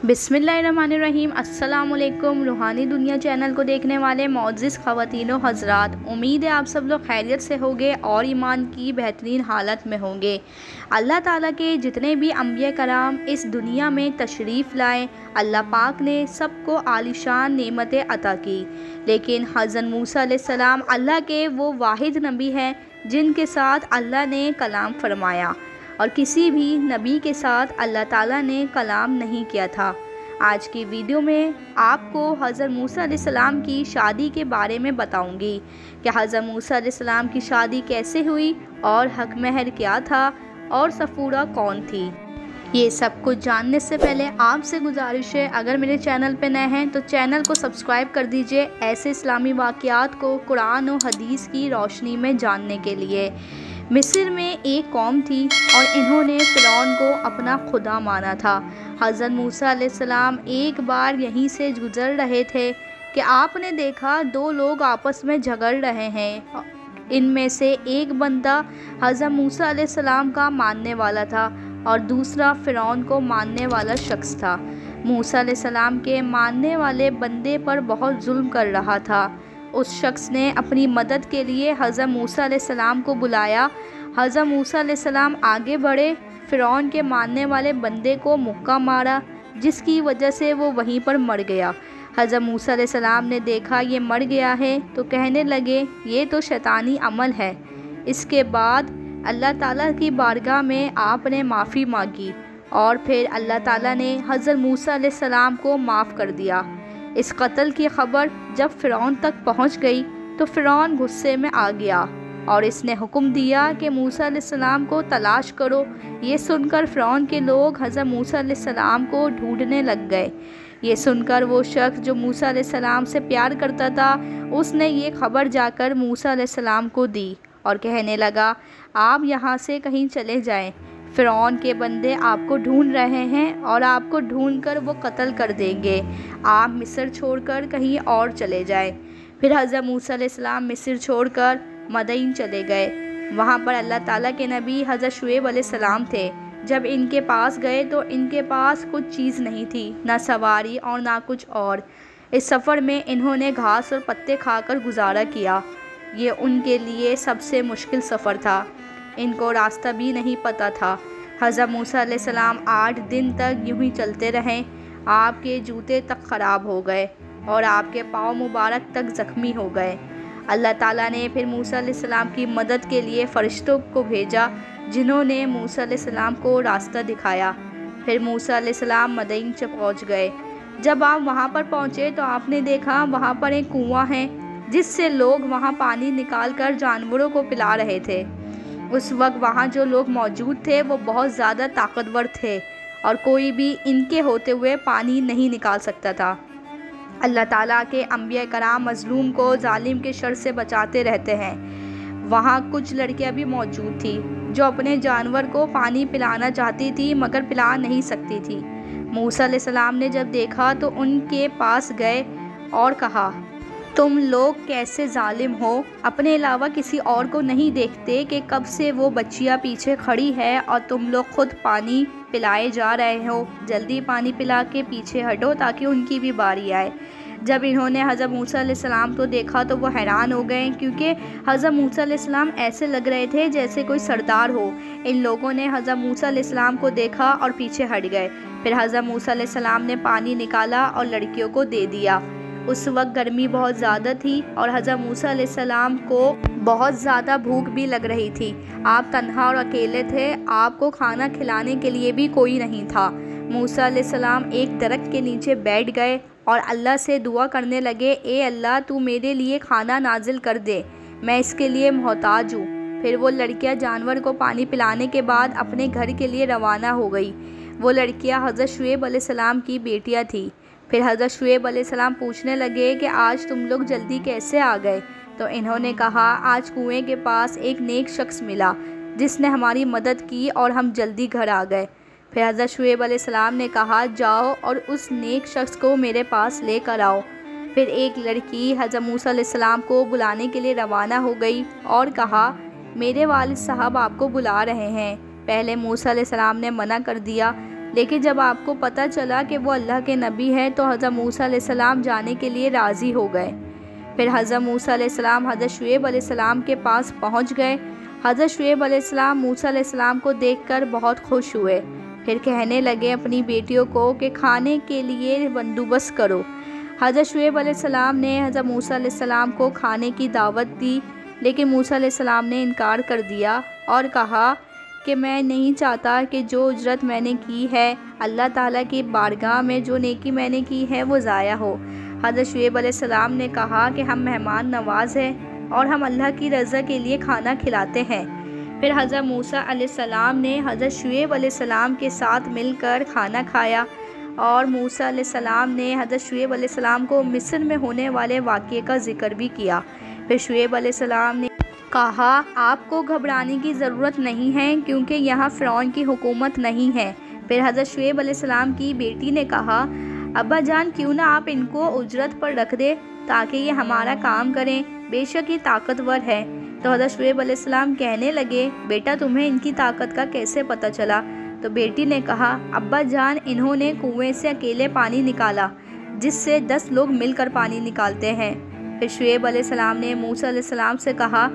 बिस्मिल्लाहिर्रहमानिर्रहीम। अस्सलाम वालेकुम। रूहानी दुनिया चैनल को देखने वाले मोअज़्ज़िज़ ख़वातीन व हज़रात, उम्मीद है आप सब लोग खैरियत से होंगे और ईमान की बेहतरीन हालत में होंगे। अल्लाह ताला के जितने भी अंबिया कराम इस दुनिया में तशरीफ़ लाए, अल्लाह पाक ने सबको आलीशान नेमतें अता की, लेकिन हज़रत मूसा अलैहिस्सलाम अल्लाह के वो वाहिद नबी हैं जिनके साथ अल्लाह ने कलाम फ़रमाया और किसी भी नबी के साथ अल्लाह ताला ने कलाम नहीं किया था। आज की वीडियो में आपको हज़रत मूसा अलैहिस्सलाम की शादी के बारे में बताऊंगी कि हज़रत मूसा अलैहिस्सलाम की शादी कैसे हुई और हक महर क्या था और सफ़ूरा कौन थी। ये सब कुछ जानने से पहले आपसे गुजारिश है, अगर मेरे चैनल पर नए हैं तो चैनल को सब्सक्राइब कर दीजिए ऐसे इस्लामी वाक़यात को कुरान और हदीस की रोशनी में जानने के लिए। मिस्र में एक कौम थी और इन्होंने फ़िरौन को अपना खुदा माना था। हज़रत मूसा अलैहिस्सलाम एक बार यहीं से गुज़र रहे थे कि आपने देखा दो लोग आपस में झगड़ रहे हैं। इनमें से एक बंदा हज़रत मूसा अलैहिस्सलाम का मानने वाला था और दूसरा फ़िरौन को मानने वाला शख्स था। मूसा अलैहिस्सलाम के मानने वाले बंदे पर बहुत जुल्म कर रहा था। उस शख्स ने अपनी मदद के लिए हज़रत मूसा अलैहिस्सलाम को बुलाया। हज़रत मूसा अलैहिस्सलाम आगे बढ़े, फ़िरौन के मानने वाले बंदे को मुक्का मारा जिसकी वजह से वो वहीं पर मर गया। हज़रत मूसा अलैहिस्सलाम ने देखा ये मर गया है तो कहने लगे ये तो शैतानी अमल है। इसके बाद अल्लाह ताला की बारगाह में आपने माफ़ी मांगी और फिर अल्लाह ताला ने हज़रत मूसा अलैहिस्सलाम को माफ़ कर दिया। इस कत्ल की खबर जब फ़िरौन तक पहुंच गई तो फ़िरौन गुस्से में आ गया और इसने हुक्म दिया कि मूसा अलैहिस्सलाम को तलाश करो। ये सुनकर फ़िरौन के लोग हज़रत मूसा अलैहिस्सलाम को ढूंढने लग गए। ये सुनकर वो शख्स जो मूसा अलैहिस्सलाम से प्यार करता था, उसने ये खबर जाकर मूसा अलैहिस्सलाम को दी और कहने लगा आप यहाँ से कहीं चले जाएं, फ़िरौन के बंदे आपको ढूंढ रहे हैं और आपको ढूंढकर वो कत्ल कर देंगे। आप मिस्र छोड़कर कहीं और चले जाएं। फिर हज़रत मूसा अलैहिस्सलाम मिस्र छोड़कर मदयन चले गए। वहाँ पर अल्लाह ताला के नबी हज़रत शुएब अलैहिस्सलाम थे। जब इनके पास गए तो इनके पास कुछ चीज़ नहीं थी, ना सवारी और ना कुछ और। इस सफ़र में इन्होंने घास और पत्ते खाकर गुजारा किया। ये उनके लिए सबसे मुश्किल सफ़र था। इनको रास्ता भी नहीं पता था। हज़रत मूसा अलैहिस्सलाम 8 दिन तक यूं ही चलते रहे। आपके जूते तक ख़राब हो गए और आपके पाँव मुबारक तक ज़ख्मी हो गए। अल्लाह ताला ने फिर मूसा अलैहिस्सलाम की मदद के लिए फ़रिश्तों को भेजा जिन्होंने मूसा अलैहिस्सलाम को रास्ता दिखाया। फिर मूसा अलैहिस्सलाम मदयन से पहुँच गए। जब आप वहाँ पर पहुँचे तो आपने देखा वहाँ पर एक कुआँ है जिससे लोग वहाँ पानी निकाल कर जानवरों को पिला रहे थे। उस वक्त वहाँ जो लोग मौजूद थे वो बहुत ज़्यादा ताकतवर थे और कोई भी इनके होते हुए पानी नहीं निकाल सकता था। अल्लाह ताला के अंबिया कराम मज़लूम को जालिम के शर से बचाते रहते हैं। वहाँ कुछ लड़कियाँ भी मौजूद थी जो अपने जानवर को पानी पिलाना चाहती थी मगर पिला नहीं सकती थी। मूसा अलैहिस्सलाम ने जब देखा तो उनके पास गए और कहा तुम लोग कैसे जालिम हो, अपने अलावा किसी और को नहीं देखते कि कब से वो बच्चियाँ पीछे खड़ी है और तुम लोग खुद पानी पिलाए जा रहे हो। जल्दी पानी पिला के पीछे हटो ताकि उनकी भी बारी आए। जब इन्होंने हज़रत मूसा अलैहिस्सलाम को देखा तो वो हैरान हो गए क्योंकि हज़रत मूसा अलैहिस्सलाम ऐसे लग रहे थे जैसे कोई सरदार हो। इन लोगों ने हज़रत मूसा अलैहिस्सलाम को देखा और पीछे हट गए। फिर हज़रत मूसा अलैहिस्सलाम ने पानी निकाला और लड़कियों को दे दिया। उस वक्त गर्मी बहुत ज़्यादा थी और हज़रत मूसा अलैहिस्सलाम को बहुत ज़्यादा भूख भी लग रही थी। आप तन्हा और अकेले थे, आपको खाना खिलाने के लिए भी कोई नहीं था। मूसा अलैहिस्सलाम एक दरख्त के नीचे बैठ गए और अल्लाह से दुआ करने लगे, ए अल्लाह तू मेरे लिए खाना नाजिल कर दे, मैं इसके लिए मोहताज हूँ। फिर वो लड़कियाँ जानवर को पानी पिलाने के बाद अपने घर के लिए रवाना हो गई। वो लड़कियाँ हज़रत शुएब अलैहिस्सलाम की बेटियाँ थीं। फिर हज़रत शुएब अलैहिस्सलाम पूछने लगे कि आज तुम लोग जल्दी कैसे आ गए। तो इन्होंने कहा आज कुएं के पास एक नेक शख्स मिला जिसने हमारी मदद की और हम जल्दी घर आ गए। फिर हज़रत शुएब अलैहिस्सलाम ने कहा जाओ और उस नेक शख्स को मेरे पास लेकर आओ। फिर एक लड़की हज़रत मूसा अलैहिस्सलाम को बुलाने के लिए रवाना हो गई और कहा मेरे वालिद साहब आपको बुला रहे हैं। पहले मूसा अलैहिस्सलाम ने मना कर दिया لیکن جب آپ کو پتہ چلا کہ وہ اللہ کے نبی ہے تو حضرت موسیٰ علیہ السلام جانے کے لیے راضی ہو گئے۔ پھر حضرت موسیٰ علیہ السلام حضرت شعیب علیہ السلام کے پاس پہنچ گئے۔ حضرت شعیب علیہ السلام موسیٰ علیہ السلام کو دیکھ کر بہت خوش ہوئے۔ پھر کہنے لگے اپنی بیٹیوں کو کہ کھانے کے لیے بندوبست کرو۔ حضرت شعیب علیہ السلام نے حضرت موسیٰ علیہ السلام کو کھانے کی دعوت دی، لیکن موسیٰ علیہ السلام نے انکار کر دیا اور کہا کہ میں نہیں چاہتا کہ جو اجرت میں نے کی ہے اللہ تعالیٰ کی بارگاہ میں، جو نیکی میں نے کی ہے وہ ضائع ہو۔ حضرت شعیب علیہ السلام نے کہا کہ ہم مہمان نواز ہیں اور ہم اللہ کی رضا کے لیے کھانا کھلاتے ہیں۔ پھر حضرت موسیٰ علیہ السلام نے حضرت شعیب علیہ السلام کے ساتھ مل کر کھانا کھایا، اور موسیٰ علیہ السلام نے حضرت شعیب علیہ السلام کو مصر میں ہونے والے واقعے کا ذکر بھی کیا۔ پھر شعیب علیہ السلام نے کہا آپ کو گھبرانے کی ضرورت نہیں ہے کیونکہ یہاں فرعون کی حکومت نہیں ہے۔ پھر حضرت شعیب علیہ السلام کی بیٹی نے کہا ابا جان کیوں نہ آپ ان کو اجرت پر رکھ دے تاکہ یہ ہمارا کام کریں، بے شک یہ طاقتور ہے۔ تو حضرت شعیب علیہ السلام کہنے لگے بیٹا تمہیں ان کی طاقت کا کیسے پتہ چلا؟ تو بیٹی نے کہا ابا جان انہوں نے کنویں سے اکیلے پانی نکالا جس سے 10 لوگ مل کر پانی نکالتے ہیں۔ پھر شعیب علیہ السلام نے موسیٰ علیہ السلام سے کہا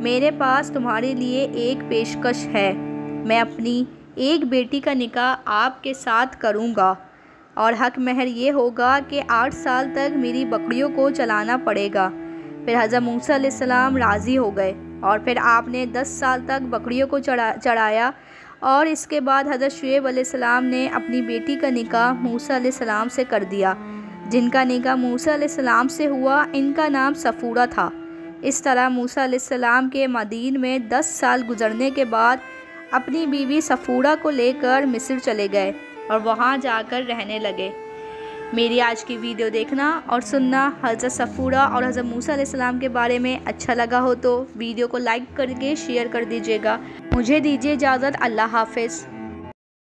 میرے پاس تمہارے لیے ایک پیشکش ہے، میں اپنی ایک بیٹی کا نکاح آپ کے ساتھ کروں گا اور حق مہر یہ ہوگا کہ 8 سال تک میری بکریوں کو چلانا پڑے گا۔ پھر حضرت موسیٰ علیہ السلام راضی ہو گئے اور پھر آپ نے 10 سال تک بکریوں کو چڑھایا، اور اس کے بعد حضرت شعیب علیہ السلام نے اپنی بیٹی کا نکاح موسیٰ علیہ السلام سے کر دیا۔ جن کا نکاح موسیٰ علیہ السلام سے ہوا ان کا نام صفورہ تھا۔ اس طرح موسیٰ علیہ السلام کے مدین میں 10 سال گزرنے کے بعد اپنی بیوی صفورہ کو لے کر مصر چلے گئے اور وہاں جا کر رہنے لگے۔ میری آج کی ویڈیو دیکھنا اور سننا حضرت صفورہ اور حضرت موسیٰ علیہ السلام کے بارے میں اچھا لگا ہو تو ویڈیو کو لائک کر کے شیئر کر دیجیے گا۔ مجھے دیجیے اجازت، اللہ حافظ۔